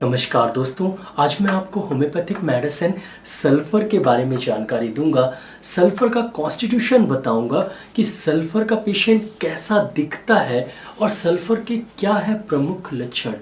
नमस्कार दोस्तों, आज मैं आपको होम्योपैथिक मेडिसिन सल्फर के बारे में जानकारी दूंगा। सल्फर का कॉन्स्टिट्यूशन बताऊंगा कि सल्फर का पेशेंट कैसा दिखता है और सल्फर के क्या है प्रमुख लक्षण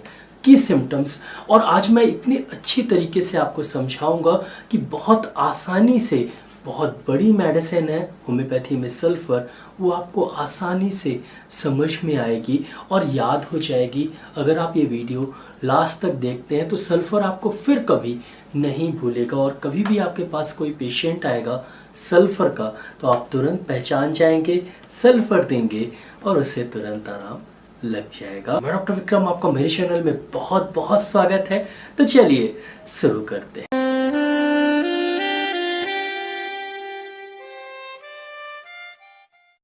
की सिम्टम्स। और आज मैं इतनी अच्छी तरीके से आपको समझाऊंगा कि बहुत आसानी से, बहुत बड़ी मेडिसिन है होम्योपैथी में सल्फर, वो आपको आसानी से समझ में आएगी और याद हो जाएगी। अगर आप ये वीडियो लास्ट तक देखते हैं तो सल्फर आपको फिर कभी नहीं भूलेगा और कभी भी आपके पास कोई पेशेंट आएगा सल्फर का तो आप तुरंत पहचान जाएंगे, सल्फर देंगे और उसे तुरंत आराम लग जाएगा। मैं डॉक्टर विक्रम, आपका मेरे चैनल में बहुत बहुत स्वागत है। तो चलिए शुरू करते हैं।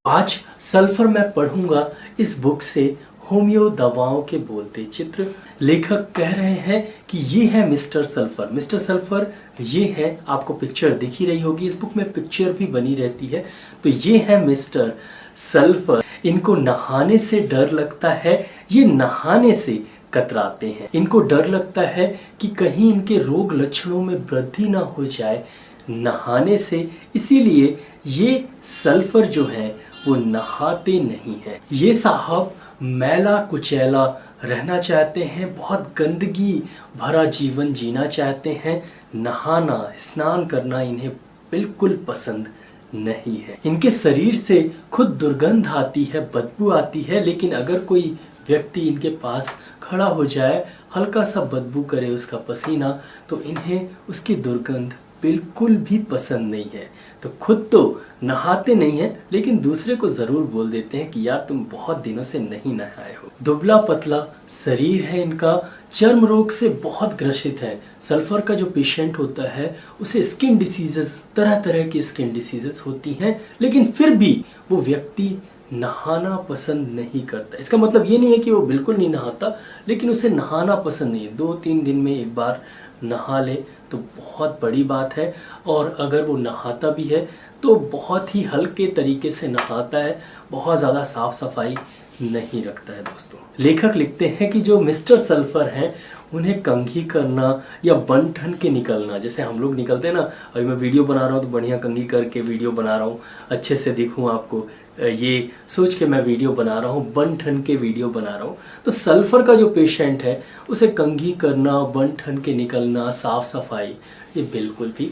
आज सल्फर मैं पढ़ूंगा इस बुक से होम्यो दवाओं के बोलते चित्र। लेखक कह रहे हैं कि ये है मिस्टर सल्फर। मिस्टर सल्फर ये है, आपको पिक्चर दिख ही रही होगी, इस बुक में पिक्चर भी बनी रहती है। तो ये है मिस्टर सल्फर। इनको नहाने से डर लगता है, ये नहाने से कतराते हैं। इनको डर लगता है कि कहीं इनके रोग लक्षणों में वृद्धि ना हो जाए नहाने से, इसीलिए ये सल्फर जो है वो नहाते नहीं हैं। ये साहब मैला कुचैला रहना चाहते हैं, बहुत गंदगी भरा जीवन जीना चाहते हैं। नहाना, स्नान करना इन्हें बिल्कुल पसंद नहीं है। इनके शरीर से खुद दुर्गंध आती है, बदबू आती है, लेकिन अगर कोई व्यक्ति इनके पास खड़ा हो जाए, हल्का सा बदबू करे उसका पसीना, तो इन्हें उसकी दुर्गंध बिल्कुल भी पसंद नहीं है। तो खुद तो नहाते नहीं हैं, लेकिन दूसरे को ज़रूर बोल देते हैं कि यार तुम बहुत दिनों से नहीं नहाए हो। दुबला पतला शरीर है इनका, चर्म रोग से बहुत ग्रसित है। सल्फर का जो पेशेंट होता है उसे स्किन डिसीजेस, तरह तरह की स्किन डिसीजेस होती हैं, लेकिन फिर भी वो व्यक्ति नहाना पसंद नहीं करता। इसका मतलब ये नहीं है कि वो बिल्कुल नहीं नहाता, लेकिन उसे नहाना पसंद नहीं है। 2-3 दिन में एक बार नहा ले तो बहुत बड़ी बात है, और अगर वो नहाता भी है तो बहुत ही हल्के तरीके से नहाता है, बहुत ज़्यादा साफ सफाई नहीं रखता है। दोस्तों, लेखक लिखते हैं कि जो मिस्टर सल्फर हैं उन्हें कंघी करना या बन ठन के निकलना, जैसे हम लोग निकलते हैं ना, अभी मैं वीडियो बना रहा हूँ तो बढ़िया कंघी करके वीडियो बना रहा हूँ, अच्छे से दिखूँ आपको, ये सोच के मैं वीडियो बना रहा हूँ, बन ठन के वीडियो बना रहा हूँ। तो सल्फर का जो पेशेंट है उसे कंघी करना, बन ठन के निकलना, साफ सफाई, ये बिल्कुल भी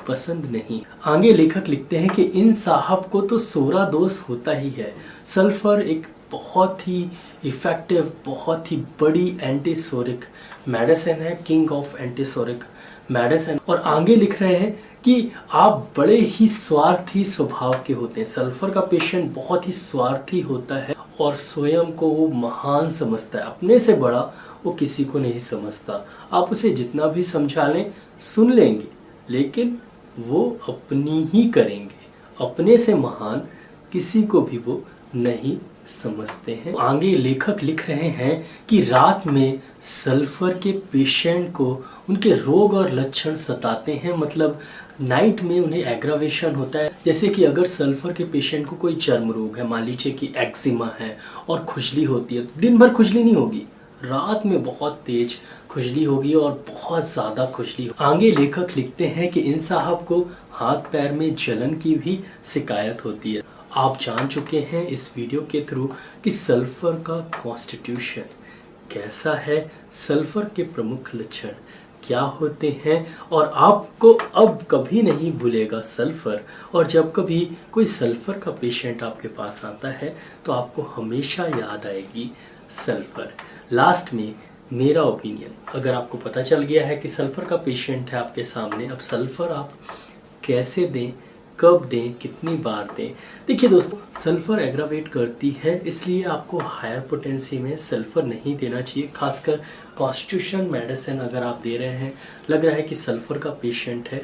पसंद नहीं। आगे लेखक लिखते हैं कि इन साहब को तो सोरा दोष होता ही है। सल्फर एक बहुत ही इफ़ेक्टिव, बहुत ही बड़ी एंटीसोरिक मेडिसिन है, किंग ऑफ एंटीसोरिक मेडिसिन। और आगे लिख रहे हैं कि आप बड़े ही स्वार्थी स्वभाव के होते हैं। सल्फर का पेशेंट बहुत ही स्वार्थी होता है और स्वयं को वो महान समझता है, अपने से बड़ा वो किसी को नहीं समझता। आप उसे जितना भी समझा लें, सुन लेंगे, लेकिन वो अपनी ही करेंगे, अपने से महान किसी को भी वो नहीं समझते हैं। आगे लेखक लिख रहे हैं कि रात में सल्फर के पेशेंट को उनके रोग और लक्षण सताते हैं, मतलब नाइट में उन्हें एग्रावेशन होता है। जैसे कि अगर सल्फर के पेशेंट को कोई चर्म रोग है, मान लीजिए कि एक्जिमा है और खुजली होती है, दिन भर खुजली नहीं होगी, रात में बहुत तेज खुजली होगी और बहुत ज़्यादा खुजली होगी। आगे लेखक लिखते हैं कि इन साहब को हाथ पैर में जलन की भी शिकायत होती है। आप जान चुके हैं इस वीडियो के थ्रू कि सल्फर का कॉन्स्टिट्यूशन कैसा है, सल्फर के प्रमुख लक्षण क्या होते हैं, और आपको अब कभी नहीं भूलेगा सल्फर। और जब कभी कोई सल्फर का पेशेंट आपके पास आता है तो आपको हमेशा याद आएगी सल्फर। लास्ट में मेरा ओपिनियन, अगर आपको पता चल गया है कि सल्फर का पेशेंट है आपके सामने, अब सल्फर आप कैसे दें, कब दें, कितनी बार दें। देखिए दोस्तों, सल्फर एग्रावेट करती है, इसलिए आपको हायर पोटेंसी में सल्फर नहीं देना चाहिए। खासकर कॉन्स्टिट्यूशन मेडिसिन अगर आप दे रहे हैं, लग रहा है कि सल्फर का पेशेंट है,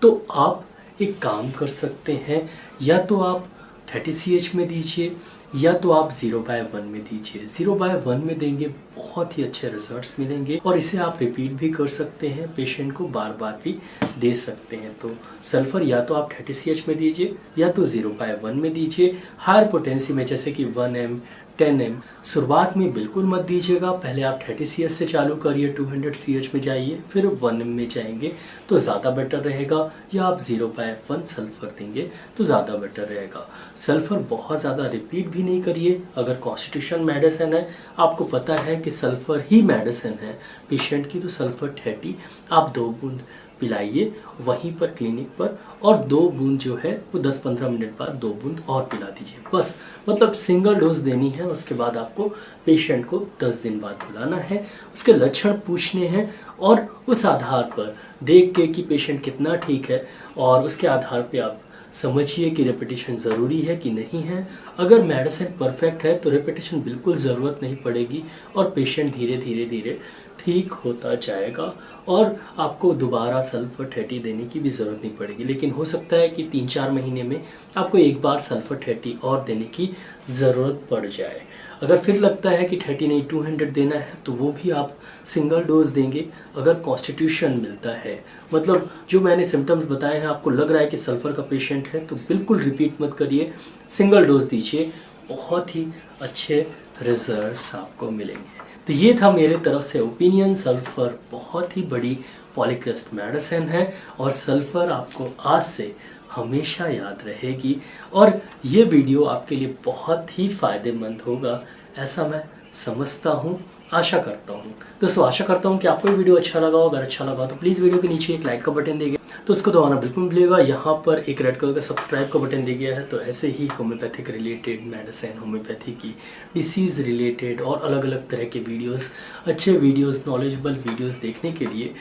तो आप एक काम कर सकते हैं, या तो आप 30 CH में दीजिए, या तो आप 0/1 में दीजिए। 0/1 में देंगे बहुत ही अच्छे रिजल्ट्स मिलेंगे, और इसे आप रिपीट भी कर सकते हैं, पेशेंट को बार बार भी दे सकते हैं। तो सल्फर या तो आप 30 CH में दीजिए या तो 0/1 में दीजिए। हायर पोटेंसी में जैसे कि 1 m, 10 ml शुरुआत में बिल्कुल मत दीजिएगा। पहले आप 30 CH से चालू करिए, 200 CH में जाइए, फिर 1 ml में जाएंगे तो ज़्यादा बेटर रहेगा, या आप 0.1 सल्फ़र देंगे तो ज़्यादा बेटर रहेगा। सल्फ़र बहुत ज़्यादा रिपीट भी नहीं करिए। अगर कॉन्स्टिट्यूशन मेडिसिन है, आपको पता है कि सल्फ़र ही मेडिसिन है पेशेंट की, तो सल्फ़र 30 आप 2 बूंद पिलाइए वहीं पर क्लिनिक पर, और 2 बूंद जो है वो 10-15 मिनट बाद 2 बूंद और पिला दीजिए बस। मतलब सिंगल डोज देनी है। उसके बाद आपको पेशेंट को 10 दिन बाद बुलाना है, उसके लक्षण पूछने हैं और उस आधार पर देख के कि पेशेंट कितना ठीक है, और उसके आधार पे आप समझिए कि रेपिटेशन ज़रूरी है कि नहीं है। अगर मेडिसिन परफेक्ट है तो रेपिटेशन बिल्कुल ज़रूरत नहीं पड़ेगी, और पेशेंट धीरे धीरे धीरे ठीक होता जाएगा, और आपको दोबारा सल्फ़र 30 देने की भी ज़रूरत नहीं पड़ेगी। लेकिन हो सकता है कि 3-4 महीने में आपको एक बार सल्फ़र 30 और देने की ज़रूरत पड़ जाए। अगर फिर लगता है कि 30 नहीं 200 देना है, तो वो भी आप सिंगल डोज देंगे अगर कॉन्स्टिट्यूशन मिलता है। मतलब जो मैंने सिम्टम्स बताए हैं, आपको लग रहा है कि सल्फ़र का पेशेंट है, तो बिल्कुल रिपीट मत करिए, सिंगल डोज दीजिए, बहुत ही अच्छे रिजल्ट्स आपको मिलेंगे। तो ये था मेरे तरफ से ओपिनियन। सल्फ़र बहुत ही बड़ी पॉलीक्रिस्ट मेडिसिन है, और सल्फ़र आपको आज से हमेशा याद रहेगी, और ये वीडियो आपके लिए बहुत ही फ़ायदेमंद होगा, ऐसा मैं समझता हूँ, आशा करता हूँ। दोस्तों आशा करता हूँ कि आपको ये वीडियो अच्छा लगा हो। अगर अच्छा लगा तो प्लीज़ वीडियो के नीचे एक लाइक का बटन देंगे, तो उसको दबाना बिल्कुल भूलिएगा। यहाँ पर एक रेड कलर का सब्सक्राइब का बटन दे गया है। तो ऐसे ही होम्योपैथिक रिलेटेड मेडिसिन, होम्योपैथी की डिसीज़ रिलेटेड और अलग अलग तरह के वीडियोस, अच्छे वीडियोस, नॉलेजेबल वीडियोस देखने के लिए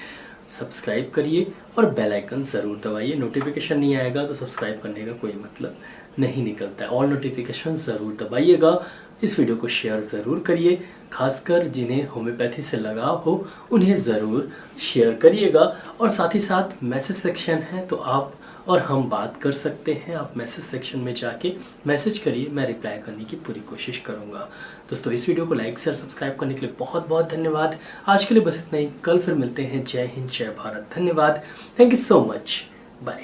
सब्सक्राइब करिए और बेल आइकन ज़रूर दबाइए। नोटिफिकेशन नहीं आएगा तो सब्सक्राइब करने का कोई मतलब नहीं निकलता है। ऑल नोटिफिकेशन ज़रूर दबाइएगा। इस वीडियो को शेयर ज़रूर करिए, खासकर जिन्हें होम्योपैथी से लगाव हो उन्हें ज़रूर शेयर करिएगा। और साथ ही साथ मैसेज सेक्शन है, तो आप और हम बात कर सकते हैं। आप मैसेज सेक्शन में जाके मैसेज करिए, मैं रिप्लाई करने की पूरी कोशिश करूँगा। दोस्तों इस वीडियो को लाइक शेयर सब्सक्राइब करने के लिए बहुत बहुत धन्यवाद। आज के लिए बस इतना ही, कल फिर मिलते हैं। जय हिंद, जय भारत, धन्यवाद, thank you so much, bye.